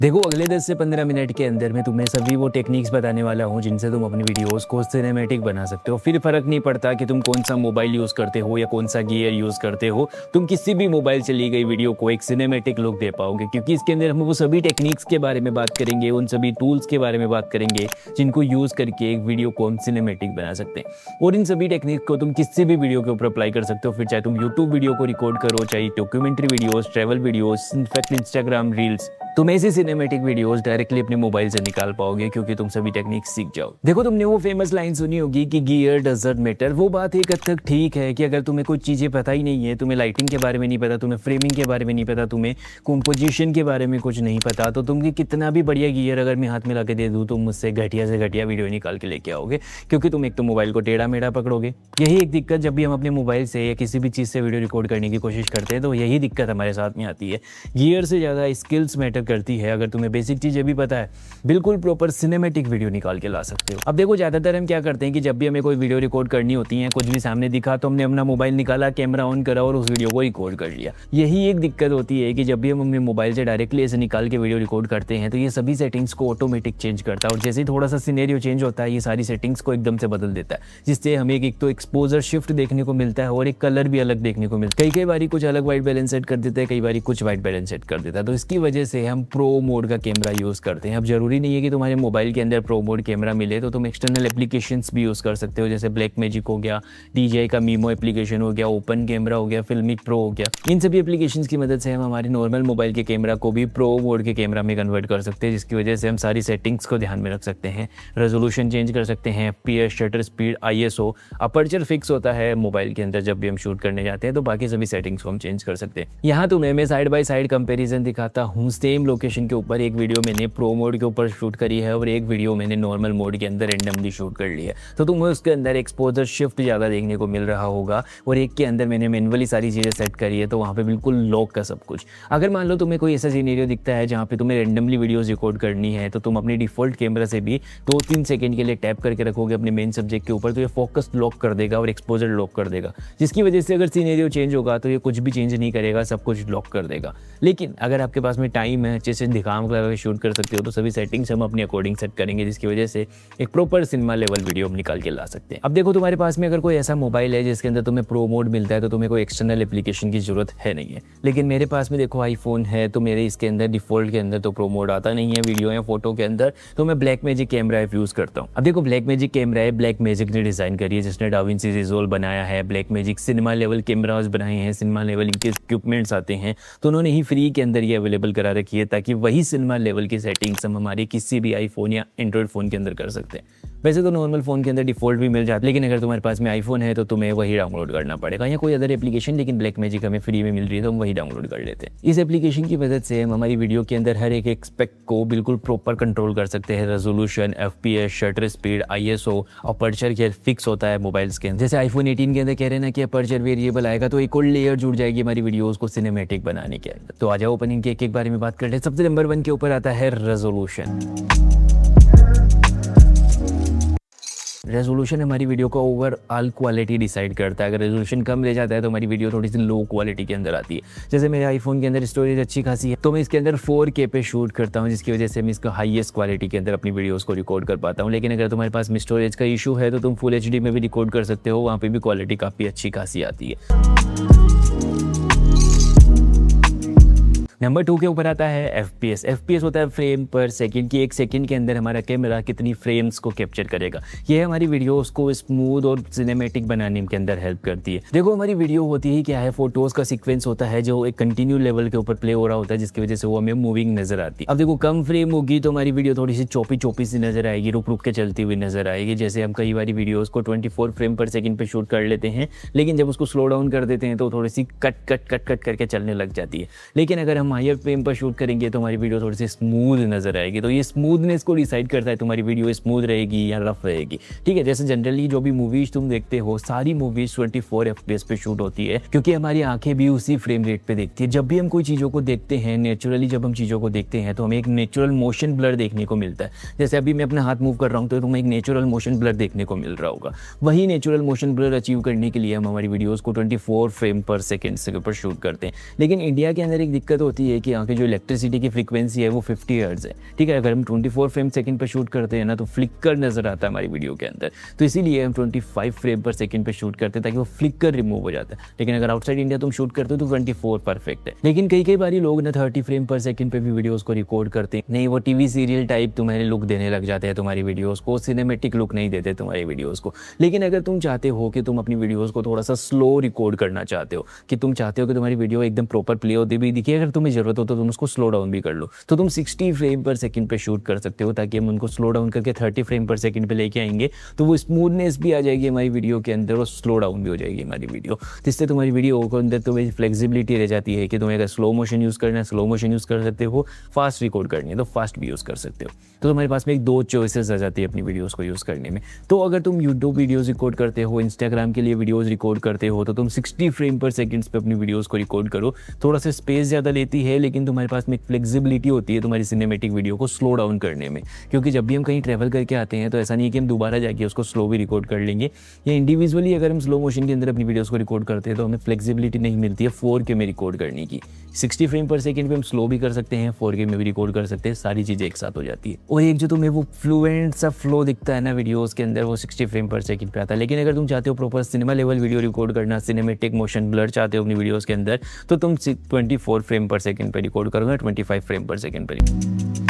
देखो अगले 10 से 15 मिनट के अंदर मैं तुम्हें सभी वो टेक्निक्स बताने वाला हूँ जिनसे तुम अपनी वीडियोस को सिनेमैटिक बना सकते हो। फिर फर्क नहीं पड़ता कि तुम कौन सा मोबाइल यूज़ करते हो या कौन सा गियर यूज़ करते हो, तुम किसी भी मोबाइल से ली गई वीडियो को एक सिनेमैटिक लुक दे पाओगे, क्योंकि इसके अंदर हम वो सभी टेक्निक्स के बारे में बात करेंगे, उन सभी टूल्स के बारे में बात करेंगे जिनको यूज़ करके एक वीडियो को हम सिनेमैटिक बना सकते हैं। और इन सभी टेक्निक को तुम किसी भी वीडियो के ऊपर अप्लाई कर सकते हो, फिर चाहे तुम यूट्यूब वीडियो को रिकॉर्ड करो, चाहे documentary videos, travel videos, in fact Instagram reels, तुम ऐसी सिनेमैटिक वीडियोस डायरेक्टली अपने मोबाइल से निकाल पाओगे क्योंकि तुम सभी टेक्निक सीख जाओ। देखो तुमने वो फेमस लाइन सुनी होगी कि गियर डजंट मैटर। वो बात एक हद तक ठीक है कि अगर तुम्हें कुछ चीज़ें पता ही नहीं है, तुम्हें लाइटिंग के बारे में नहीं पता, तुम्हें फ्रेमिंग के बारे में नहीं पता, तुम्हें कंपोजिशन के बारे में कुछ नहीं पता, तो तुम कितना भी बढ़िया गियर अगर मैं हाथ में ला के दे दूँ, तुम मुझसे घटिया से घटिया वीडियो निकाल के लेके आओगे, क्योंकि तुम एक तो मोबाइल को टेढ़ा मेढ़ा पकड़ोगे। यही एक दिक्कत जब भी हम अपने मोबाइल से या किसी भी चीज़ से वीडियो रिकॉर्ड करने की कोशिश करते हैं, तो यही दिक्कत हमारे साथ में आती है। गियर से ज़्यादा स्किल्स मैटर करती है। अगर तुम्हें बेसिक चीज़ें भी पता है, बिल्कुल प्रॉपर सिनेमैटिक वीडियो निकाल के ला सकते हो। अब देखो ज़्यादातर हम क्या करते हैं कि जब भी हमें कोई वीडियो रिकॉर्ड करनी होती है, कुछ भी सामने दिखा तो हमने अपना मोबाइल निकाला, कैमरा ऑन करा और उस वीडियो को रिकॉर्ड कर लिया। यही एक दिक्कत होती है कि जब भी हम अपने मोबाइल से डायरेक्टली ऐसे निकाल के वीडियो रिकॉर्ड करते हैं, तो ये सभी सेटिंग्स को ऑटोमेटिक चेंज करता है, और जैसे ही थोड़ा सा सिनेरियो चेंज होता है, ये सारी सेटिंग्स को एकदम से बदल देता है, जिससे हमें एक तो एक्सपोजर शिफ्ट देखने को मिलता है और एक कलर भी अलग देखने को मिलता है। कई बारी कुछ अलग वाइट बैलेंस सेट कर देता है, कई बारी कुछ वाइट बैलेंस सेट कर देता है। तो इसकी वजह से हम प्रो मोड का कैमरा यूज़ करते हैं। अब जरूरी नहीं है कि तुम्हारे मोबाइल के अंदर प्रो मोड कैमरा मिले, तो तुम एक्सटर्नल एप्लीकेशंस भी यूज़ कर सकते हो, जैसे ब्लैक मैजिक हो गया, DJI का मीमो एप्लीकेशन हो गया, ओपन कैमरा हो गया, फिल्मिक प्रो हो गया। इन सभी एप्लीकेशंस की मदद से हम हमारे नॉर्मल मोबाइल के कैमरा को भी प्रो मोड के कैमरा में कन्वर्ट कर सकते हैं, जिसकी वजह से हम सारी सेटिंग्स को ध्यान में रख सकते हैं। रेजोल्यूशन चेंज कर सकते हैं, FPS, shutter speed, ISO, aperture fix होता है मोबाइल के अंदर जब भी हम शूट करने जाते हैं, तो बाकी सभी सेटिंग्स को हम चेंज कर सकते हैं। यहाँ तुम्हें मैं साइड बाय साइड कंपैरिजन दिखाता हूँ। सेम लोकेशन के ऊपर एक वीडियो मैंने प्रो मोड के ऊपर शूट करी है और एक वीडियो मैंने नॉर्मल मोड के अंदर रैंडमली शूट कर ली है, तो तुम्हें उसके अंदर एक्सपोजर शिफ्ट ज़्यादा देखने को मिल रहा होगा, और एक के अंदर मैंने मैनुअली सारी चीज़ें सेट करी है, तो वहाँ पे बिल्कुल लॉक का सब कुछ। अगर मान लो तुम्हें कोई ऐसा सिनेरियो दिखता है जहाँ पे तुम्हें रैंडमली वीडियोस रिकॉर्ड करनी है, तो तुम अपनी डिफ़ॉल्ट कैमरा से भी 2-3 सेकंड के लिए टैप करके रखोगे अपने मेन सब्जेक्ट के ऊपर, तो ये फोकस लॉक कर देगा और एक्सपोजर लॉक कर देगा, जिसकी वजह से अगर सिनेरियो चेंज होगा तो ये कुछ भी चेंज नहीं करेगा, सब कुछ लॉक कर देगा। लेकिन अगर आपके पास में टाइम है, अच्छे से दिखाम लगा शूट कर सकते हो, तो सभी सेटिंग्स हम अपने अकॉर्डिंग सेट करेंगे, जिसकी वजह से एक प्रॉपर सिनेमा लेवल वीडियो हम निकाल के ला सकते हैं। अब देखो तुम्हारे पास में अगर कोई ऐसा मोबाइल है जिसके अंदर तुम्हें प्रो मोड मिलता है, तो तुम्हें कोई एक्सटर्नल एप्लीकेशन की जरूरत है नहीं है। लेकिन मेरे पास में देखो आईफोन है, तो मेरे इसके अंदर डिफॉल्ट के अंदर तो प्रो मोड आता नहीं है वीडियो या फोटो के अंदर, तो मैं black magic camera app use करता हूँ। अब देखो ब्लैक मैजिक कैमरा है, ब्लैक मैजिक ने डिज़ाइन करी है, जिसने डाविंची रिजॉल्व बनाया है। Black magic cinema level cameras बनाए हैं, सिनेमा लेवल इनके इक्विपमेंट्स आते हैं, तो उन्होंने ही फ्री के अंदर ये अवेलेबल करा रखी है, ताकि वही सिनेमा लेवल की सेटिंग्स हम हमारे किसी भी आईफोन या एंड्रॉइड फ़ोन के अंदर कर सकते हैं। वैसे तो नॉर्मल फ़ोन के अंदर डिफ़ॉल्ट भी मिल जाता है, लेकिन अगर तुम्हारे पास में आईफोन है तो तुम्हें वही डाउनलोड करना पड़ेगा, या कोई अदर एप्लीकेशन, लेकिन ब्लैक मैजिक हमें फ्री में मिल रही है तो हम वही डाउनलोड कर लेते हैं। इस एप्लीकेशन की मदद से हम हमारी वीडियो के अंदर हर एक एस्पेक्ट को बिल्कुल प्रॉपर कंट्रोल कर सकते हैं। Resolution, FPS, shutter speed, ISO, aperture के फिक्स होता है मोबाइल्स के अंदर। जैसे आईफोन 18 के अंदर कह रहे हैं ना कि अपर्चर वेरिएबल आएगा, तो एक और लेयर जुड़ जाएगी हमारी वीडियोज़ को सिनेमैटिक बनाने के अंदर। तो आ जाओ ओपनिंग के एक बारे में बात करते हैं। सबसे नंबर 1 के ऊपर आता है रेजोल्यूशन। रेजोल्यूशन हमारी वीडियो का ओवरऑल क्वालिटी डिसाइड करता है। अगर रेजोल्यूशन कम रह जाता है तो हमारी वीडियो थोड़ी सी लो क्वालिटी के अंदर आती है। जैसे मेरे आईफोन के अंदर स्टोरेज अच्छी खासी है, तो मैं इसके अंदर 4K पे शूट करता हूँ, जिसकी वजह से मैं इसका हाईएस्ट क्वालिटी के अंदर अपनी वीडियोस को रिकॉर्ड कर पाता हूँ। लेकिन अगर तुम्हारे पास स्टोरेज का इशू है, तो तुम फुल HD में भी रिकॉर्ड कर सकते हो, वहाँ पर भी क्वालिटी काफ़ी अच्छी खासी आती है। नंबर 2 के ऊपर आता है FPS होता है फ्रेम पर सेकंड, की एक सेकंड के अंदर हमारा कैमरा कितनी फ्रेम्स को कैप्चर करेगा। ये हमारी वीडियोस को स्मूथ और सिनेमैटिक बनाने के अंदर हेल्प करती है। देखो हमारी वीडियो होती ही क्या है, फोटोज़ का सीक्वेंस होता है जो एक कंटिन्यू लेवल के ऊपर प्ले हो रहा होता है, जिसकी वजह से वो हमें मूविंग नजर आती है। अब देखो कम फ्रेम होगी तो हमारी वीडियो थोड़ी सी चौपी सी नजर आएगी, रुक रुक के चलती हुई नजर आएगी। जैसे हम कई बार वीडियोज़ को 24 फ्रेम पर सेकेंड पे शूट कर लेते हैं, लेकिन जब उसको स्लो डाउन कर देते हैं तो थोड़ी सी कट करके चलने लग जाती है। लेकिन अगर हम हायर फ्रेम पर करेंगे तो हमारी वीडियो थोड़ी सी स्मूथ नजर आएगी। तो ये स्मूथनेस को डिसाइड करता है तुम्हारी वीडियो स्मूथ रहेगी या रफ रहेगी। ठीक है, जैसे जनरली जो भी मूवीज तुम देखते हो, सारी मूवीज 24 FPS पे शूट होती है, क्योंकि हमारी आंखें भी उसी फ्रेम रेट पे देखती है। जब भी हम कोई चीज़ों को देखते हैं, नेचुरली जब हम चीज़ों को देखते हैं, तो हमें एक नेचुरल मोशन ब्लर देखने को मिलता है। जैसे अभी मैं अपना हाथ मूव कर रहा हूँ, तो तुम्हें एक नेचुरल मोशन ब्लर देखने को मिल रहा होगा। वही नेचुरल मोशन ब्लर अचीव करने के लिए हम हमारी वीडियोज़ को 24 फ्रेम पर सेकेंड से ऊपर शूट करते हैं। लेकिन इंडिया के अंदर एक दिक्कत होती होती है कि यहाँ की जो इलेक्ट्रिसिटी की फ्रीक्वेंसी है वो 50 हर्ट्ज़ है, ठीक है। अगर हम 24 फ्रेम सेकंड पर शूट करते हैं ना तो फ्लिकर नज़र आता है हमारी वीडियो के अंदर, तो इसीलिए हम 25 फ्रेम पर सेकंड पर शूट करते हैं ताकि वो फ्लिकर रिमूव हो जाता है। लेकिन अगर आउटसाइड इंडिया तुम शूट करते हो तो 24 परफेक्ट है। लेकिन कई बार लोग ना 30 फ्रेम पर सेकंड पे भी वीडियोस को रिकॉर्ड करते हैं, नहीं वो टीवी सीरियल टाइप तुम्हारे लुक देने लग जाते हैं तुम्हारी वीडियोस को, सिनेमेटिक लुक नहीं देते तुम्हारी वीडियोस को। लेकिन अगर तुम चाहते हो कि तुम अपनी वीडियोस को थोड़ा सा स्लो रिकॉर्ड करना चाहते हो, कि तुम चाहते हो कि तुम्हारी वीडियो एकदम प्रॉपर प्ले होती भी दिखे, अगर तुम्हें जरूरत हो तो तुम उसको स्लो डाउन भी कर लो, तो तुम 60 फ्रेम पर सेकंड पे शूट कर सकते हो, ताकि हम उनको स्लो डाउन करके 30 फ्रेम पर सेकंड पे लेके आएंगे तो वो स्मूथनेस भी आ जाएगी हमारी वीडियो के अंदर और स्लो डाउन भी हो जाएगी हमारी वीडियो। जिससे तुम्हारी वीडियो के अंदर तुम्हें फ्लेक्सिबिलिटी रह जाती है कि तुम्हें अगर स्लो मोशन यूज़ करना है स्लो मोशन यूज़ कर सकते हो, फास्ट रिकॉर्ड करनी है तो फास्ट भी यूज़ कर सकते हो। तो तुम्हारे पास में एक दो चॉइसेस आ जाती है अपनी वीडियोस को यूज़ करने में। तो अगर तुम यूट्यूब वीडियोस रिकॉर्ड करते हो, इंस्टाग्राम के लिए वीडियोस रिकॉर्ड करते हो, तो तुम 60 फ्रेम पर सेकंड्स पे अपनी वीडियोस को रिकॉर्ड करो। थोड़ा सा स्पेस ज़्यादा लेती है, लेकिन तुम्हारे पास में एक फ्लेक्सिबिलिटी होती है तुम्हारी सिनेमेटिक वीडियो को स्लो डाउन करने में, क्योंकि जब भी हम कहीं ट्रैवल करके आते हैं तो ऐसा नहीं है कि हम दोबारा जाके उसको स्लो भी रिकॉर्ड कर लेंगे, या इंडिविजुअली अगर हम स्लो मोशन के अंदर अपनी वीडियोस को रिकॉर्ड करते हैं तो हमें फ्लेक्सिबिलिटी नहीं मिलती है 4K में रिकॉर्ड करने की। 60 फ्रेम पर सेकंड पे हम स्लो भी कर सकते हैं, 4K में भी रिकॉर्ड कर सकते हैं, सारी चीज़ें एक साथ हो जाती है। और एक जो तुम्हें वो फ्लुएंट सा फ्लो दिखता है ना वीडियोस के अंदर, वो 60 फ्रेम पर सेकंड पे आता है। लेकिन अगर तुम चाहते हो proper cinema level video record करना, सिनेमेटिक मोशन ब्लर चाहते हो अपनी वीडियोस के अंदर, तो तुम 24 फ्रेम पर सेकंड पे रिकॉर्ड करोगे, 25 फ्रेम पर सेकंड पर।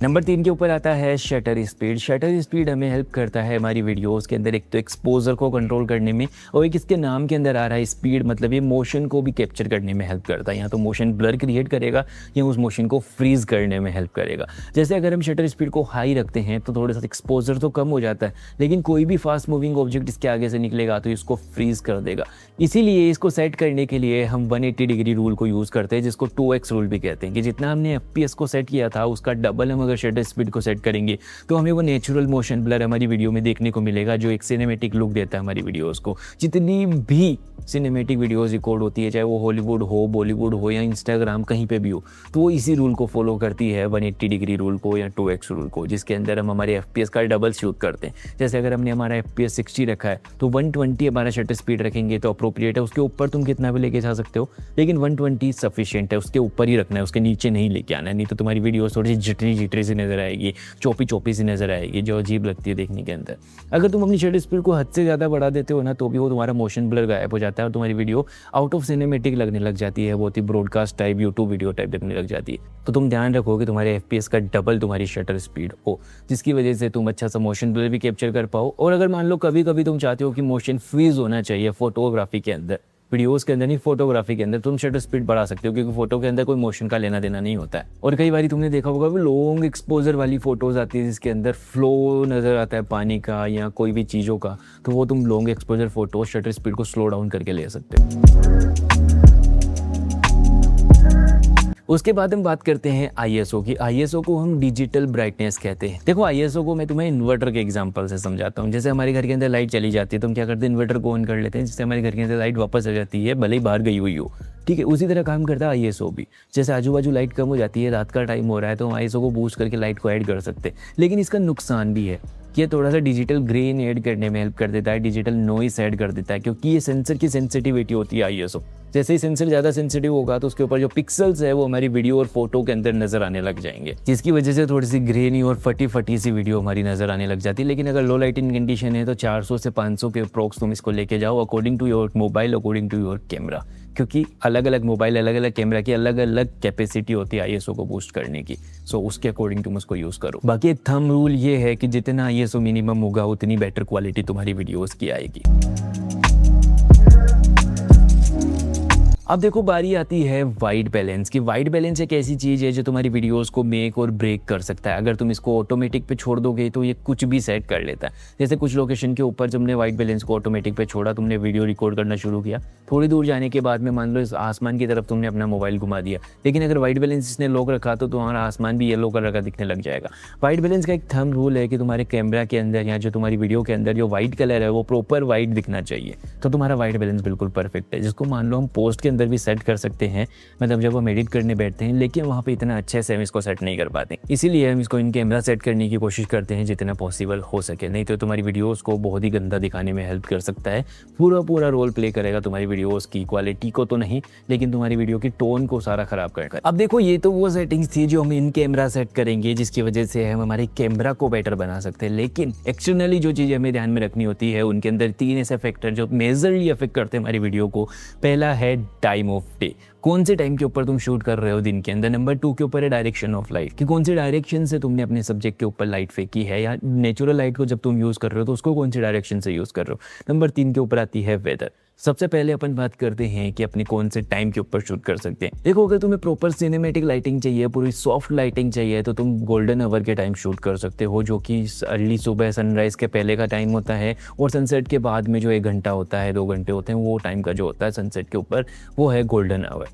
नंबर 3 के ऊपर आता है शटर स्पीड। शटर स्पीड हमें हेल्प करता है हमारी वीडियोस के अंदर एक तो एक्सपोजर को कंट्रोल करने में, और एक इसके नाम के अंदर आ रहा है स्पीड, मतलब ये मोशन को भी कैप्चर करने में हेल्प करता है। या तो मोशन ब्लर क्रिएट करेगा या उस मोशन को फ्रीज करने में हेल्प करेगा। जैसे अगर हम शटर स्पीड को हाई रखते हैं तो थोड़ा सा एक्सपोजर तो कम हो जाता है, लेकिन कोई भी फास्ट मूविंग ऑब्जेक्ट इसके आगे से निकलेगा तो इसको फ्रीज कर देगा। इसीलिए इसको सेट करने के लिए हम 180 डिग्री रूल को यूज़ करते हैं, जिसको 2x रूल भी कहते हैं, कि जितना हमने FPS को सेट किया था उसका डबल हम अगर शटर स्पीड को सेट करेंगे तो हमें वो नेचुरल मोशन ब्लर हमारी वीडियो में देखने को मिलेगा, जो एक सिनेमेटिक लुक देता है हमारी वीडियोस को। जितनी भी सिनेमेटिक वीडियोस रिकॉर्ड होती है, चाहे वो हॉलीवुड हो, बॉलीवुड हो या इंस्टाग्राम, कहीं पे भी हो, तो वो इसी रूल को फॉलो करती है, 180 डिग्री रूल को या 2x रूल को, जिसके अंदर हम हमारे FPS का डबल शूट करते हैं। जैसे अगर हमने हमारा FPS 60 रखा है तो 120 हमारा शटर स्पीड रखेंगे तो अप्रोप्रिएट है। उसके ऊपर तुम कितना भी लेके जा सकते हो, लेकिन 120 सफिशिएंट है, उसके ऊपर ही रखना है, उसके नीचे नहीं लेके आना है, नहीं तो तुम्हारी वीडियो थोड़ी सी जिटरी सी नजर आएगी, चौपी सी नजर आएगी, जो अजीब लगती है देखने के अंदर। अगर तुम अपनी शटर स्पीड को हद से ज़्यादा बढ़ा देते हो ना तो भी वो तुम्हारा मोशन ब्लर गायब हो जाता है और तुम्हारी वीडियो आउट ऑफ सिनेमेटिक लगने लग जाती है, बहुत ही broadcast type YouTube video type दिखने लग जाती है। तो तुम ध्यान रखो कि तुम्हारे FPS का डबल तुम्हारी शटर स्पीड हो, जिसकी वजह से तुम अच्छा सा मोशन ब्लर भी कैप्चर कर पाओ। और अगर मान लो कभी कभी तुम चाहते हो कि मोशन फ्रीज होना चाहिए फोटोग्राफी के अंदर, वीडियोस के अंदर नहीं, फोटोग्राफी के अंदर, तुम शटर स्पीड बढ़ा सकते हो, क्योंकि फोटो के अंदर कोई मोशन का लेना देना नहीं होता है। और कई बार तुमने देखा होगा वो लॉन्ग एक्सपोजर वाली फोटोज आती है जिसके अंदर फ्लो नजर आता है पानी का या कोई भी चीज़ों का, तो वो तुम long exposure photo shutter speed को स्लो डाउन करके ले सकते हो। उसके बाद हम बात करते हैं ISO की। ISO को हम डिजिटल ब्राइटनेस कहते हैं। देखो ISO को मैं तुम्हें इन्वर्टर के एग्जांपल से समझाता हूँ। जैसे हमारे घर के अंदर लाइट चली जाती है तो हम क्या करते हैं, इन्वर्टर को ऑन कर लेते हैं, जिससे हमारे घर के अंदर लाइट वापस आ जाती है, भले ही बाहर गई हुई हो, ठीक है। उसी तरह काम करता है ISO भी। जैसे आजू बाजू लाइट कम हो जाती है, रात का टाइम हो रहा है, तो हम ISO को बूस्ट करके लाइट को ऐड कर सकते हैं। लेकिन इसका नुकसान भी है कि ये थोड़ा सा डिजिटल ग्रेन ऐड करने में हेल्प कर देता है, डिजिटल नॉइस ऐड कर देता है, क्योंकि ये सेंसर की सेंसिटिविटी होती है ISO। जैसे ही सेंसर ज़्यादा सेंसिटिव होगा तो उसके ऊपर जो पिक्सल्स है वो हमारी वीडियो और फोटो के अंदर नजर आने लग जाएंगे, जिसकी वजह से थोड़ी सी ग्रेनी और फटी सी वीडियो हमारी नजर आने लग जाती है। लेकिन अगर लो लाइटिंग कंडीशन है तो 400 से 500 के अप्रोक्स तुम इसको लेके जाओ, according to your mobile, according to your camera, क्योंकि अलग अलग मोबाइल, अलग अलग कैमरा की अलग अलग कैपेसिटी होती है ISO को बूस्ट करने की। सो उसके अकॉर्डिंग तुम उसको यूज़ करो। बाकी एक थंब रूल ये है कि जितना ISO मिनिमम होगा उतनी बेटर क्वालिटी तुम्हारी वीडियोज़ की आएगी। अब देखो बारी आती है वाइट बैलेंस की। वाइट बैलेंस एक ऐसी चीज़ है जो तुम्हारी वीडियोस को मेक और ब्रेक कर सकता है। अगर तुम इसको ऑटोमेटिक पे छोड़ दोगे तो ये कुछ भी सेट कर लेता है। जैसे कुछ लोकेशन के ऊपर तुमने वाइट बैलेंस को ऑटोमेटिक पे छोड़ा, तुमने वीडियो रिकॉर्ड करना शुरू किया, थोड़ी दूर जाने के बाद में मान लो इस आसमान की तरफ तुमने अपना मोबाइल घुमा दिया, लेकिन अगर वाइट बैलेंस इसने लो रखा तो तुम्हारा आसमान भी येलो कलर का दिखने लग जाएगा। वाइट बैलेंस का एक थंब रूल है कि तुम्हारे कैमरा के अंदर या जो तुम्हारी वीडियो के अंदर जो वाइट कलर है वो प्रॉपर वाइट दिखना चाहिए, तो तुम्हारा वाइट बैलेंस बिल्कुल परफेक्ट है। जिसको मान लो हम पोस्ट के अंदर भी सेट कर सकते हैं, मतलब जब हम एडिट करने बैठते हैं, लेकिन वहाँ पे इतना अच्छे से हम इसको सेट नहीं कर पाते। इसीलिए हम इसको इन कैमरा सेट करने की कोशिश करते हैं जितना पॉसिबल हो सके, नहीं तो तुम्हारी वीडियोस को बहुत ही गंदा दिखाने में हेल्प कर सकता है। पूरा रोल प्ले करेगा तुम्हारी वीडियोस की क्वालिटी को तो नहीं, लेकिन तुम्हारी वीडियो की टोन को सारा खराब करेगा। अब देखो, ये तो वो सेटिंग्स थी जो हम इन कैमरा सेट करेंगे, जिसकी वजह से हम हमारे कैमरा को बेटर बना सकते हैं। लेकिन एक्सटर्नली जो चीज़ हमें ध्यान में रखनी होती है, उनके अंदर 3 ऐसे फैक्टर जो मेजरली अफेक्ट करते हैं हमारी वीडियो को। पहला है टाइम ऑफ डे, कौन से टाइम के ऊपर तुम शूट कर रहे हो दिन के अंदर। नंबर 2 के ऊपर है डायरेक्शन ऑफ लाइट, कि कौन से डायरेक्शन से तुमने अपने सब्जेक्ट के ऊपर लाइट फेंकी है, या नेचुरल लाइट को जब तुम यूज़ कर रहे हो तो उसको कौन से डायरेक्शन से यूज़ कर रहे हो। नंबर 3 के ऊपर आती है वेदर। सबसे पहले अपन बात करते हैं कि अपने कौन से टाइम के ऊपर शूट कर सकते हैं। देखो, अगर तुम्हें प्रॉपर सिनेमैटिक लाइटिंग चाहिए, पूरी सॉफ्ट लाइटिंग चाहिए, तो तुम गोल्डन आवर के टाइम शूट कर सकते हो, जो कि अर्ली सुबह सनराइज़ के पहले का टाइम होता है, और सनसेट के बाद में जो 1 घंटा होता है, 2 घंटे होते हैं, वो टाइम का जो होता है सनसेट के ऊपर, वो है गोल्डन आवर।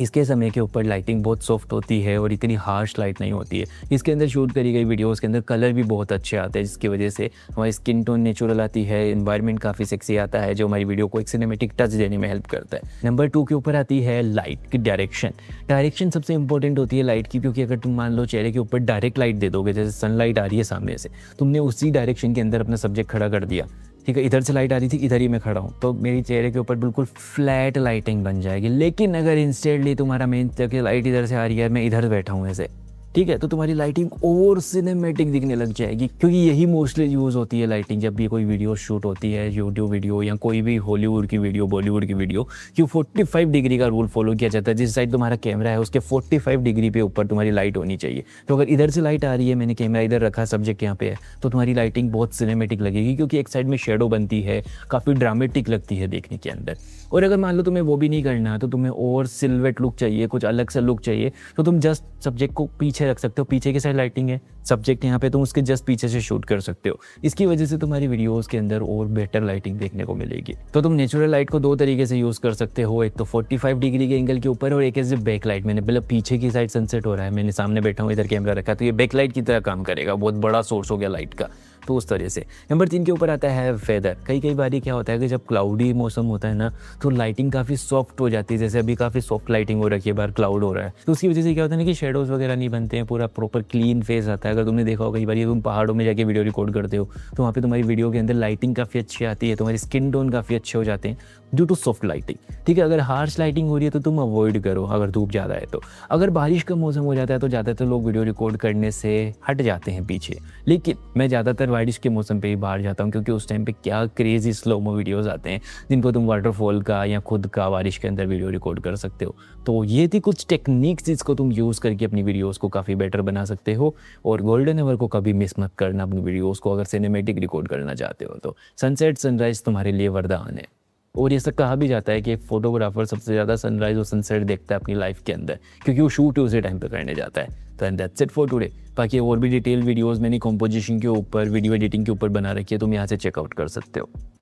इसके समय के ऊपर लाइटिंग बहुत सॉफ्ट होती है और इतनी हार्श लाइट नहीं होती है। इसके अंदर शूट करी गई वीडियोस के अंदर कलर भी बहुत अच्छे आते हैं, जिसकी वजह से हमारी स्किन टोन नेचुरल आती है, एनवायरनमेंट काफ़ी सेक्सी आता है, जो हमारी वीडियो को एक सिनेमेटिक टच देने में हेल्प करता है। नंबर 2 के ऊपर आती है लाइट की डायरेक्शन सबसे इंपॉर्टेंट होती है लाइट की, क्योंकि अगर तुम मान लो चेहरे के ऊपर डायरेक्ट लाइट दे दोगे, जैसे सनलाइट आ रही है सामने से, तुमने उसी डायरेक्शन के अंदर अपना सब्जेक्ट खड़ा कर दिया, ठीक है, इधर से लाइट आ रही थी, इधर ही मैं खड़ा हूँ, तो मेरी चेहरे के ऊपर बिल्कुल फ्लैट लाइटिंग बन जाएगी। लेकिन अगर इंस्टेंटली तुम्हारा मेन लाइट इधर से आ रही है, मैं इधर बैठा हूँ ऐसे, ठीक है, तो तुम्हारी लाइटिंग और सिनेमैटिक दिखने लग जाएगी, क्योंकि यही मोस्टली यूज़ होती है लाइटिंग जब भी कोई वीडियो शूट होती है, यूट्यूब वीडियो या कोई भी हॉलीवुड की वीडियो, बॉलीवुड की वीडियो, कि 45 डिग्री का रूल फॉलो किया जाता है। जिस साइड तुम्हारा कैमरा है उसके 45 डिग्री पे ऊपर तुम्हारी लाइट होनी चाहिए। तो अगर इधर से लाइट आ रही है, मैंने कैमरा इधर रखा, सब्जेक्ट यहाँ पे है, तो तुम्हारी लाइटिंग बहुत सिनेमेटिक लगेगी, क्योंकि एक साइड में शेडो बनती है, काफ़ी ड्रामेटिक लगती है देखने के अंदर। और अगर मान लो तुम्हें वो भी नहीं करना, तो तुम्हें और सिल्वेट लुक चाहिए, कुछ अलग सा लुक चाहिए, तो तुम जस्ट सब्जेक्ट को पीछे रख सकते हो, पीछे की साइड लाइटिंग है, सब्जेक्ट यहाँ पे, तुम उसके जस्ट पीछे से शूट कर सकते हो। इसकी वजह से तुम्हारी वीडियोस के अंदर और बेटर लाइटिंग देखने को मिलेगी। तो तुम नेचुरल लाइट को 2 तरीके से यूज़ कर सकते हो, एक तो 45 डिग्री के एंगल के ऊपर, और एक ऐसे बैक लाइट। मैंने मतलब पीछे की साइड सनसेट हो रहा है, मैंने सामने बैठा हूँ, इधर कैमरा रखा, तो ये बैक लाइट की तरह काम करेगा, बहुत बड़ा सोर्स हो गया लाइट का, तो उस तरह से। नंबर 3 के ऊपर आता है वेदर। कई बार क्या होता है कि जब क्लाउडी मौसम होता है ना, तो लाइटिंग काफ़ी सॉफ्ट हो जाती है, जैसे अभी काफ़ी सॉफ्ट लाइटिंग हो रखी है, बाहर क्लाउड हो रहा है, तो उसकी वजह से क्या होता है ना कि शेडोज़ वगैरह नहीं बनते हैं, पूरा प्रॉपर क्लीन फेस आता है। अगर तुमने देखा हो कई बार, ये तुम पहाड़ों में जाके वीडियो रिकॉर्ड करते हो, तो वहाँ पे तुम्हारी वीडियो के अंदर लाइटिंग काफ़ी अच्छी आती है, तुम्हारी स्किन टोन काफ़ी अच्छे हो जाते हैं ड्यू टू सॉफ्ट लाइटिंग, ठीक है। अगर हार्श लाइटिंग हो रही है तो तुम अवॉइड करो, अगर धूप ज़्यादा है तो। अगर बारिश का मौसम हो जाता है तो ज़्यादातर लोग वीडियो रिकॉर्ड करने से हट जाते हैं पीछे, लेकिन मैं ज़्यादातर बारिश के मौसम पे ही बाहर जाता हूँ, क्योंकि उस टाइम पे क्या क्रेजी स्लोमो वीडियोस आते हैं, जिनको तुम वाटरफॉल का या खुद का बारिश के अंदर वीडियो रिकॉर्ड कर सकते हो। तो ये थी कुछ टेक्निक्स जिसको तुम यूज़ करके अपनी वीडियोज़ को काफ़ी बेटर बना सकते हो। और गोल्डन आवर को कभी मिस मत करना अपनी वीडियोज़ को, अगर सिनेमेटिक रिकॉर्ड करना चाहते हो तो। सनसेट सनराइज़ तुम्हारे लिए वरदान है, और ये सब कहा भी जाता है कि एक फोटोग्राफर सबसे ज़्यादा सनराइज़ और सनसेट देखता है अपनी लाइफ के अंदर, क्योंकि वो शूट उसी टाइम पे करने जाता है। तो and that's it for today. बाकी और भी डिटेल वीडियोस मैंने कंपोजिशन के ऊपर, वीडियो एडिटिंग के ऊपर बना रखी है, तुम यहाँ से चेकआउट कर सकते हो।